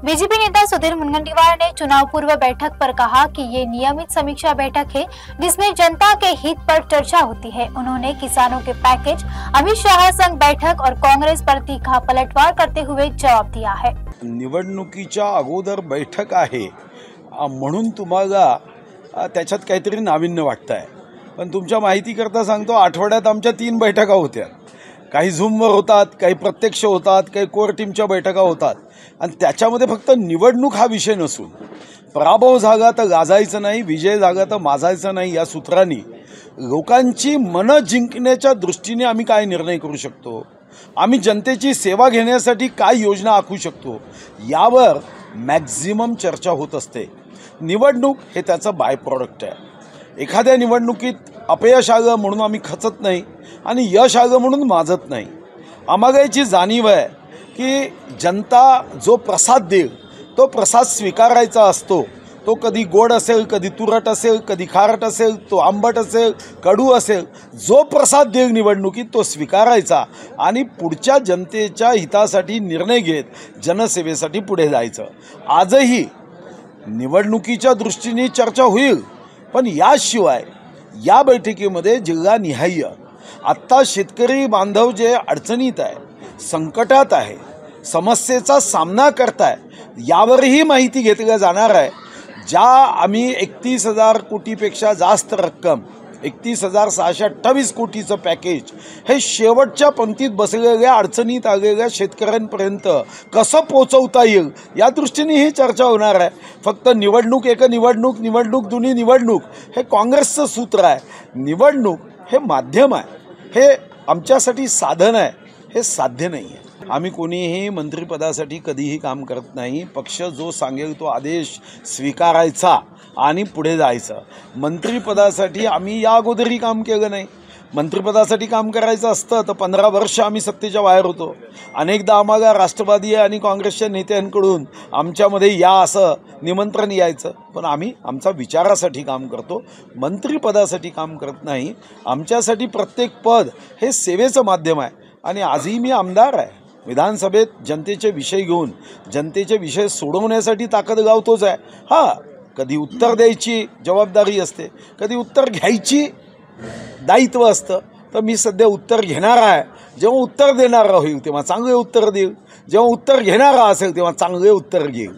BJP नेता सुधीर मुनगंटीवार ने चुनाव पूर्व बैठक पर कहा कि ये नियमित समीक्षा बैठक है जिसमें जनता के हित पर चर्चा होती है। उन्होंने किसानों के पैकेज, अमित शाह संग बैठक और कांग्रेस पर तीखा पलटवार करते हुए जवाब दिया है। निवडणुकीच्या अगोदर बैठक आहे म्हणून तुम्हाला त्याच्यात काहीतरी नाविन्य वाटतंय, पण तुमच्या माहितीकरता सांगतो आठवड्यात आमच्या 3 बैठका होत्या। काही झूमवर होतात, काही प्रत्यक्ष होतात, काही कोर टीमच्या बैठका होतात आणि त्याच्यामध्ये फक्त निवडणूक हा विषय नसून पराभव झाला तर गाजायचं नाही, विजय झाला तर माजायचं नाही या सूत्रांनी लोकांची मन जिंकण्याच्या दृष्टीने आम्ही काय निर्णय करू शकतो, आम्ही जनतेची सेवा घेण्यासाठी काय योजना आखू शकतो यावर मॅक्झिमम चर्चा होत असते। निवडणूक हे त्याचं बाय प्रॉडक्ट आहे। एखाद्या निवडणुकीत अपयश आलं म्हणून आम्ही खचत नाही आणि यश आलं म्हणून माजत नाही। आम्हाला याची जाणीव आहे की जनता जो प्रसाद देईल तो प्रसाद स्वीकारायचा असतो। तो कधी गोड असेल, कधी तुरट असेल, कधी खारट असेल, तो आंबट असेल, कडू असेल, जो प्रसाद देईल निवडणुकीत तो स्वीकारायचा आणि पुढच्या जनतेच्या हितासाठी निर्णय घेत जनसेवेसाठी पुढे जायचं। आजही निवडणुकीच्या दृष्टीने चर्चा होईल, पण याशिवाय या बैठकीमध्ये जिल्हानिहाय आत्ता शेतकरी बांधव जे अडचणीत आहे, संकटात आहे, समस्येचा सामना करताय यावरही माहिती घेतली जाणार आहे। ज्या आम्ही 31,000 कोटीपेक्षा जास्त रक्कम 31,628 कोटीचं पॅकेज हे शेवटच्या पंक्तीत बसलेल्या अडचणीत आलेल्या शेतकऱ्यांपर्यंत कसं पोहोचवता येईल या दृष्टीने ही चर्चा होणार आहे। फक्त निवडणूक एक निवडणूक निवडणूक दोन्ही निवडणूक हे काँग्रेसचं सूत्र आहे। निवडणूक हे माध्यम आहे, हे आमच्यासाठी साधन आहे, हे साध्य नाही आहे। आम्ही कोणीही मंत्रिपदासाठी कधीही काम करत नाही। पक्ष जो सांगेल तो आदेश स्वीकारायचा आणि पुढे जायचं। मंत्रिपदासाठी आम्ही या अगोदरही काम केलं नाही। मंत्रिपदासाठी काम करायचं असतं तर 15 वर्ष आम्ही सत्तेच्या बाहेर होतो। अनेकदा आम्हाला राष्ट्रवादी आणि काँग्रेसच्या नेत्यांकडून आमच्यामध्ये या असं निमंत्रण यायचं, पण आम्ही आमचा विचारासाठी काम करतो, मंत्रिपदासाठी काम करत नाही। आमच्यासाठी प्रत्येक पद हे सेवेचं माध्यम आहे आणि आजही मी आमदार आहे। विधानसभेत जनतेचे विषय घेऊन जनतेचे विषय सोडवण्यासाठी ताकद गावतोच आहे। हां, कधी उत्तर द्यायची जबाबदारी असते, कधी उत्तर घ्यायची दायित्व असतं। तर मी सध्या उत्तर घेणार आहे। जेव्हा उत्तर देणारा होईल तेव्हा चांगले उत्तर देईल, जेव्हा उत्तर घेणारा असेल तेव्हा चांगले उत्तर घेईल।